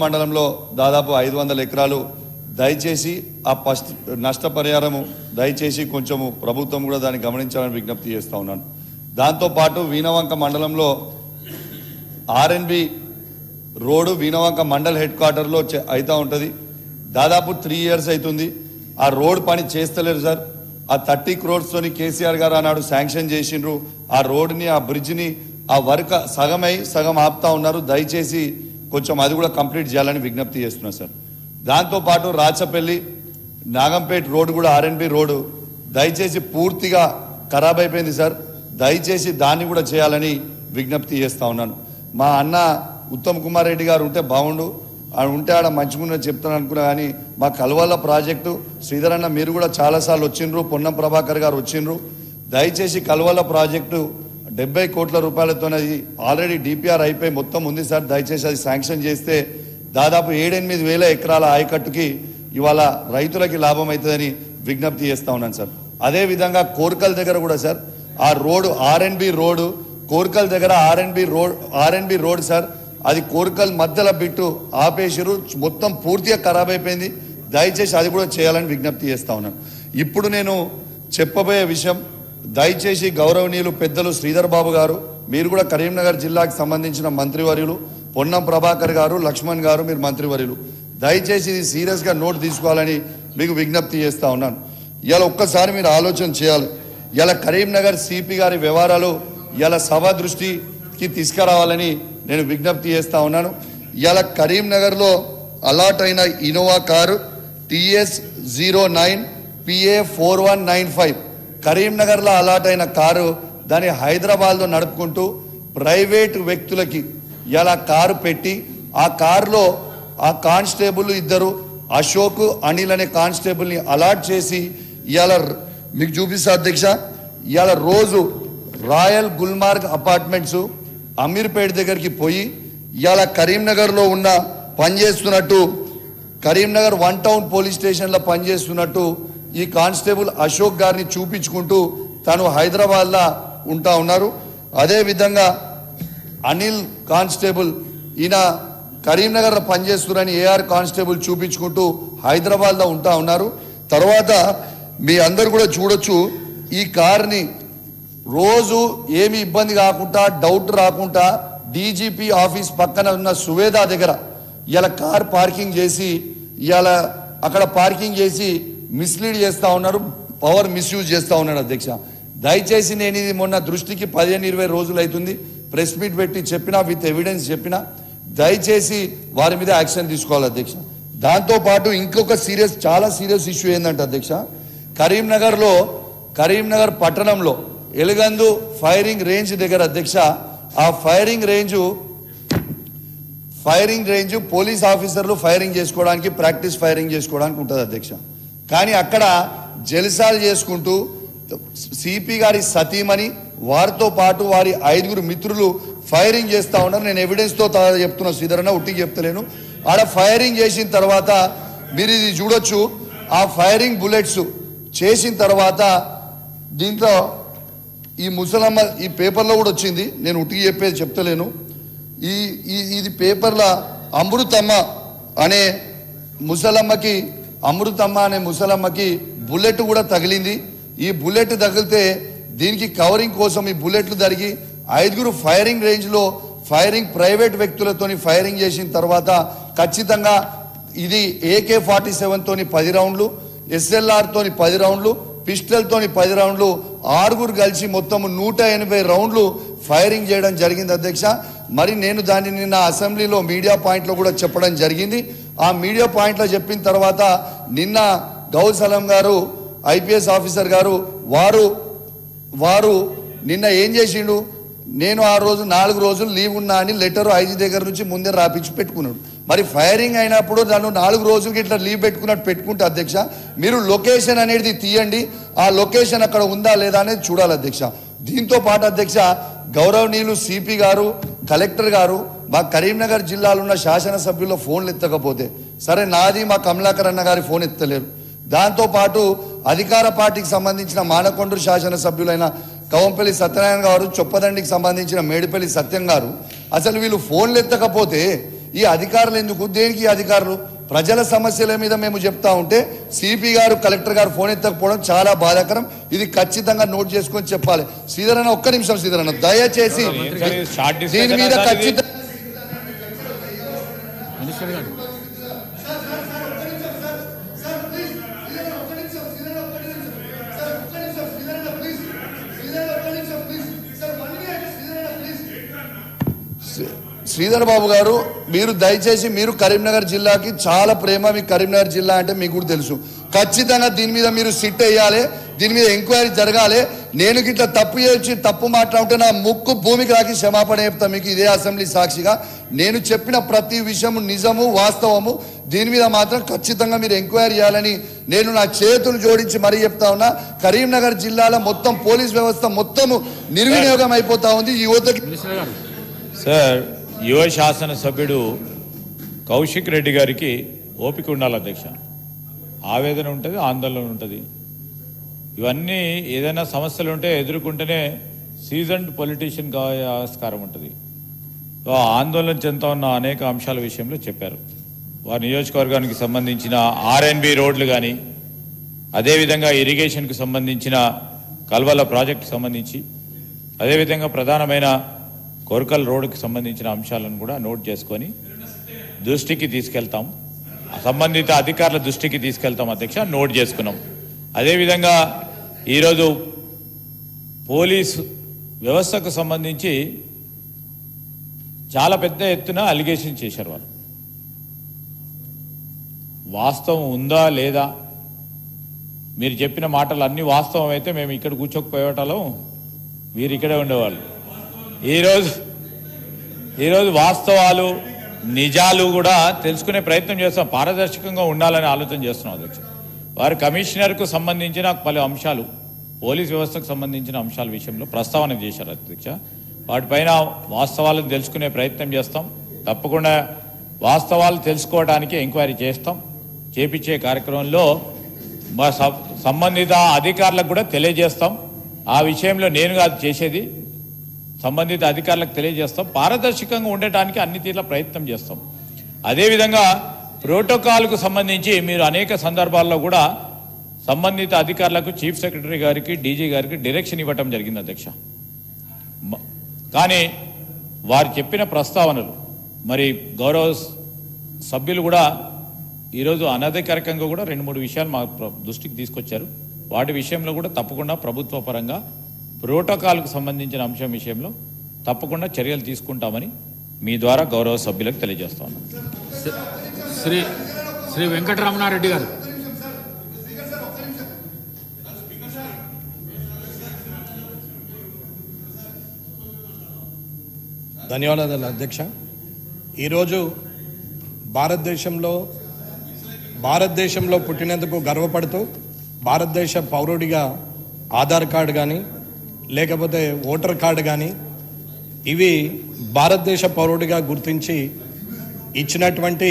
మండలంలో దాదాపు 500 ఎకరాలు దయచేసి ఆ నష్టపరిహారము దయచేసి కొంచెము ప్రభుత్వం కూడా దాన్ని గమనించాలని విజ్ఞప్తి చేస్తా ఉన్నాను. దాంతోపాటు వీణవంక మండలంలో RNB road Veenavanka mandal head క్వార్టర్లో అవుతూ ఉంటుంది. దాదాపు 3 years అవుతుంది. ఆ రోడ్ పని చేస్తలేరు సార్. ఆ 30 crores తోని కేసీఆర్ గారు అన్నాడు శాంక్షన్ చేసిండ్రు. ఆ రోడ్ని ఆ బ్రిడ్జ్ని ఆ వర్క్ సగమై సగం ఆపుతా ఉన్నారు. దయచేసి కొంచెం అది కూడా కంప్లీట్ చేయాలని విజ్ఞప్తి చేస్తున్నా సార్. దాంతోపాటు రాచపల్లి నాగంపేట రోడ్డు కూడా ఆర్ఎన్బి రోడ్డు దయచేసి పూర్తిగా ఖరాబ్ అయిపోయింది సార్. దయచేసి దాన్ని కూడా చేయాలని విజ్ఞప్తి చేస్తా ఉన్నాను. మా అన్న ఉత్తమ్ కుమార్ రెడ్డి గారు ఉంటే బాగుండు, ఉంటే ఆడ మంచిగా చెప్తాను అనుకున్నా. కానీ మా కల్వాల ప్రాజెక్టు శ్రీధర్ అన్న మీరు కూడా చాలాసార్లు వచ్చిండ్రు, పొన్నం ప్రభాకర్ గారు వచ్చిండ్రు. దయచేసి కల్వాల ప్రాజెక్టు 70 కోట్ల రూపాయలతో ఆల్రెడీ డిపిఆర్ అయిపోయి మొత్తం ఉంది సార్. దయచేసి అది శాంక్షన్ చేస్తే దాదాపు 7-8 వేల ఎకరాల ఆయకట్టుకి ఇవాళ రైతులకి లాభం అవుతుందని విజ్ఞప్తి చేస్తా ఉన్నాను సార్. అదేవిధంగా కోర్కల్ దగ్గర కూడా సార్ ఆ రోడ్డు ఆర్ఎన్బి రోడ్డు కోర్కల్ దగ్గర ఆర్ఎన్బి రోడ్ సార్, అది కోర్కల్ మధ్యలో బిట్టు ఆపేసిరు, మొత్తం పూర్తిగా ఖరాబ్ అయిపోయింది. దయచేసి అది కూడా చేయాలని విజ్ఞప్తి చేస్తా ఉన్నాను. ఇప్పుడు నేను చెప్పబోయే విషయం దయచేసి గౌరవనీయులు పెద్దలు శ్రీధర్ బాబు గారు, మీరు కూడా కరీంనగర్ జిల్లాకు సంబంధించిన మంత్రివర్యులు, పొన్నం ప్రభాకర్ గారు, లక్ష్మణ్ గారు, మీరు మంత్రివర్యులు, దయచేసి ఇది సీరియస్గా నోట్ తీసుకోవాలని మీకు విజ్ఞప్తి చేస్తా ఉన్నాను. ఇలా ఒక్కసారి మీరు ఆలోచన చేయాలి. ఇలా కరీంనగర్ సిపి గారి వ్యవహారాలు ఇలా సభ దృష్టికి తీసుకురావాలని నేను విజ్ఞప్తి చేస్తా ఉన్నాను. ఇలా కరీంనగర్లో అలాట్ అయిన ఇన్నోవా కారు TS09 PA 4195 కరీంనగర్లో అలాట్ అయిన కారు దాన్ని హైదరాబాద్లో నడుపుకుంటూ ప్రైవేట్ వ్యక్తులకి ఇలా కారు పెట్టి ఆ కారులో ఆ కానిస్టేబుల్ ఇద్దరు అశోక్ అనిల్ అనే కానిస్టేబుల్ని అలాట్ చేసి ఇవాళ మీకు చూపిస్తా అధ్యక్ష, ఇవాళ రోజు రాయల్ గుల్మార్గ్ అపార్ట్మెంట్స్ అమీర్పేట దగ్గరికి పోయి ఇవాళ కరీంనగర్లో ఉన్న పనిచేస్తున్నట్టు కరీంనగర్ 1 టౌన్ పోలీస్ స్టేషన్లో పనిచేస్తున్నట్టు ఈ కానిస్టేబుల్ అశోక్ గారిని చూపించుకుంటూ తను హైదరాబాద్లో ఉంటా ఉన్నారు. అదేవిధంగా అనిల్ కానిస్టేబుల్ ఈయన కరీంనగర్లో పనిచేస్తున్నారని AR కానిస్టేబుల్ చూపించుకుంటూ హైదరాబాద్లో ఉంటా ఉన్నారు. తర్వాత మీ అందరు కూడా చూడొచ్చు, ఈ కార్ని రోజు ఏమి ఇబ్బంది కాకుండా డౌట్ రాకుండా DGP ఆఫీస్ పక్కన ఉన్న సువేదా దగ్గర ఇలా కార్ పార్కింగ్ చేసి ఇలా అక్కడ పార్కింగ్ చేసి మిస్లీడ్ చేస్తూ ఉన్నారు, పవర్ మిస్యూజ్ చేస్తూ ఉన్నాడు అధ్యక్ష. దయచేసి నేను ఇది మొన్న దృష్టికి 15-20 రోజులు అవుతుంది, ప్రెస్ మీట్ పెట్టి చెప్పినా, విత్ ఎవిడెన్స్ చెప్పినా, దయచేసి వారి మీద యాక్షన్ తీసుకోవాలి అధ్యక్ష. దాంతోపాటు ఇంకొక చాలా సీరియస్ ఇష్యూ ఏంటంటే అధ్యక్ష, కరీంనగర్ పట్టణంలో ఎలుగందు ఫైరింగ్ రేంజ్ దగ్గర అధ్యక్ష, ఆ ఫైరింగ్ రేంజ్ పోలీస్ ఆఫీసర్లు ఫైరింగ్ చేసుకోవడానికి, ప్రాక్టీస్ ఫైరింగ్ చేసుకోవడానికి ఉంటుంది అధ్యక్ష. కానీ అక్కడ జల్సాలు చేసుకుంటూ సిపి గారి సతీమణి వారితో పాటు వారి 5 మిత్రులు ఫైరింగ్ చేస్తూ ఉన్నారు. నేను ఎవిడెన్స్తో చెప్తున్నా శ్రీధరన్న, ఉట్టికి చెప్తలేను. ఆడ ఫైరింగ్ చేసిన తర్వాత మీరు ఇది చూడొచ్చు, ఆ ఫైరింగ్ బుల్లెట్స్ చేసిన తర్వాత దీంట్లో ఈ ముసలమ్మ, ఈ పేపర్లో కూడా వచ్చింది, నేను ఉట్టికి చెప్పేది చెప్తలేను. ఇది పేపర్లో అమృతమ్మ అనే ముసలమ్మకి బుల్లెట్ కూడా తగిలింది. ఈ బుల్లెట్ తగిలితే దీనికి కవరింగ్ కోసం ఈ బుల్లెట్లు జరిగి 5 ఫైరింగ్ రేంజ్లో ఫైరింగ్ ప్రైవేట్ వ్యక్తులతోని ఫైరింగ్ చేసిన తర్వాత ఖచ్చితంగా ఇది AK-47 తోని 10 రౌండ్లు, SLR తోని 10 రౌండ్లు, పిస్టల్ తోని 10 రౌండ్లు, 6 కలిసి మొత్తం 180 రౌండ్లు ఫైరింగ్ చేయడం జరిగింది అధ్యక్ష. మరి నేను దాన్ని నిన్న అసెంబ్లీలో మీడియా పాయింట్లో కూడా చెప్పడం జరిగింది. ఆ మీడియా పాయింట్లో చెప్పిన తర్వాత నిన్న గౌసలం గారు IPS ఆఫీసర్ గారు వారు నిన్న ఏం చేసిండు, నేను ఆ రోజు 4 రోజులు లీవ్ ఉన్నా అని లెటర్ IG దగ్గర నుంచి ముందే రాపించి పెట్టుకున్నాడు. మరి ఫైరింగ్ అయినప్పుడు దాన్ని 4 రోజులకి ఇట్లా లీవ్ పెట్టుకుంటే అధ్యక్ష, మీరు లొకేషన్ అనేది తీయండి, ఆ లొకేషన్ అక్కడ ఉందా లేదా అనేది చూడాలి అధ్యక్ష. దీంతో పాటు అధ్యక్ష, గౌరవనీయులు సిపి గారు, కలెక్టర్ గారు మా కరీంనగర్ జిల్లాలో ఉన్న శాసనసభ్యుల ఫోన్లు ఎత్తకపోతే, సరే నాది మా కమలాకర్ అన్న గారి ఫోన్ ఎత్తలేరు, దాంతోపాటు అధికార పార్టీకి సంబంధించిన మానకొండూరు శాసనసభ్యులైన కవంపల్లి సత్యనారాయణ గారు, చొప్పదండికి సంబంధించిన మేడిపల్లి సత్యం గారు, అసలు వీళ్ళు ఫోన్లు ఎత్తకపోతే ఈ అధికారులు ఎందుకు, దేనికి ఈ అధికారులు? ప్రజల సమస్యల మీద మేము చెప్తా ఉంటే సిపి గారు, కలెక్టర్ గారు ఫోన్ ఎత్తకపోవడం చాలా బాధాకరం. ఇది ఖచ్చితంగా నోట్ చేసుకొని చెప్పాలి. శ్రీధరన్న, ఒక్క నిమిషం శ్రీధరన్న, దయచేసి దీని మీద ఖచ్చితంగా శ్రీధర్ బాబు గారు, మీరు దయచేసి, మీరు కరీంనగర్ జిల్లాకి చాలా ప్రేమ, మీ కరీంనగర్ జిల్లా అంటే మీకు కూడా తెలుసు. ఖచ్చితంగా దీని మీద మీరు సిట్ వేయాలి, దీని మీద ఎంక్వైరీ జరగాలి. నేను గిట్లా తప్పు చేసి తప్పు మాట్లాడుతుంటే నా ముక్కు భూమికి రాకి క్షమాపణ చెప్తా మీకు ఇదే అసెంబ్లీ సాక్షిగా. నేను చెప్పిన ప్రతి విషయము నిజము, వాస్తవము. దీని మీద మాత్రం ఖచ్చితంగా మీరు ఎంక్వైరీ చేయాలని నేను నా చేతులు జోడించి మరీ చెప్తా ఉన్నా. కరీంనగర్ జిల్లాలో మొత్తం పోలీస్ వ్యవస్థ మొత్తము నిర్వినియోగం అయిపోతా ఉంది. ఈ యువతకి సార్, యువ శాసనసభ్యుడు కౌశిక్ రెడ్డి గారికి ఓపిక ఉండాలి అధ్యక్ష. ఆవేదన ఉంటుంది, ఆందోళన ఉంటుంది. ఇవన్నీ ఏదైనా సమస్యలు ఉంటే ఎదుర్కొంటేనే సీజన్డ్ పొలిటీషియన్ ఆస్కారం ఉంటుంది. ఆందోళన చెందుతా ఉన్న అనేక అంశాల విషయంలో చెప్పారు. వారి నియోజకవర్గానికి సంబంధించిన ఆర్ఎన్బి రోడ్లు కానీ, అదేవిధంగా ఇరిగేషన్కు సంబంధించిన కల్వల ప్రాజెక్టుకు సంబంధించి, అదేవిధంగా ప్రధానమైన కోర్కల్ రోడ్డుకి సంబంధించిన అంశాలను కూడా నోట్ చేసుకొని దృష్టికి తీసుకెళ్తాం, సంబంధిత అధికారుల దృష్టికి తీసుకెళ్తాం అధ్యక్ష. నోట్ చేసుకున్నాం. అదేవిధంగా ఈరోజు పోలీసు వ్యవస్థకు సంబంధించి చాలా పెద్ద ఎత్తున అలిగేషన్ చేశారు. వాళ్ళు వాస్తవం ఉందా లేదా? మీరు చెప్పిన మాటలు అన్ని వాస్తవం అయితే మేము ఇక్కడ కూర్చోకపోయేటం, వీరు ఇక్కడే ఉండేవాళ్ళు. ఈరోజు వాస్తవాలు, నిజాలు కూడా తెలుసుకునే ప్రయత్నం చేస్తాం. పారదర్శకంగా ఉండాలని ఆలోచన చేస్తున్నాం అధ్యక్ష. వారు కమిషనర్కు సంబంధించిన పలు అంశాలు, పోలీస్ వ్యవస్థకు సంబంధించిన అంశాల విషయంలో ప్రస్తావన చేశారు అధ్యక్ష. వాటిపైన వాస్తవాలను తెలుసుకునే ప్రయత్నం చేస్తాం. తప్పకుండా వాస్తవాలు తెలుసుకోవడానికి ఎంక్వైరీ చేస్తాం. చేపించే కార్యక్రమంలో మా సంబంధిత అధికారులకు కూడా తెలియజేస్తాం. ఆ విషయంలో నేను కాదు చేసేది, సంబంధిత అధికారులకు తెలియజేస్తాం. పారదర్శకంగా ఉండటానికి అన్ని తీర్ల ప్రయత్నం చేస్తాం. అదేవిధంగా ప్రోటోకాల్కు సంబంధించి మీరు అనేక సందర్భాల్లో కూడా సంబంధిత అధికారులకు, చీఫ్ సెక్రటరీ గారికి, డీజీ గారికి డైరెక్షన్ ఇవ్వటం జరిగింది అధ్యక్ష. కానీ వారు చెప్పిన ప్రస్తావనలు మరి గౌరవ సభ్యులు కూడా ఈరోజు అనధికారికంగా కూడా 2-3 విషయాలు మా దృష్టికి తీసుకొచ్చారు. వాటి విషయంలో కూడా తప్పకుండా ప్రభుత్వ పరంగా ప్రోటోకాల్కు సంబంధించిన అంశం విషయంలో తప్పకుండా చర్యలు తీసుకుంటామని మీ ద్వారా గౌరవ సభ్యులకు తెలియజేస్తాను. శ్రీ వెంకటరమణారెడ్డి గారు. ధన్యవాదాలు అధ్యక్ష. ఈరోజు భారతదేశంలో పుట్టినందుకు గర్వపడుతూ భారతదేశ పౌరుడిగా ఆధార్ కార్డు కానీ, లేకపోతే ఓటర్ కార్డు కానీ, ఇవి భారతదేశ పౌరుడిగా గుర్తించి ఇచ్చినటువంటి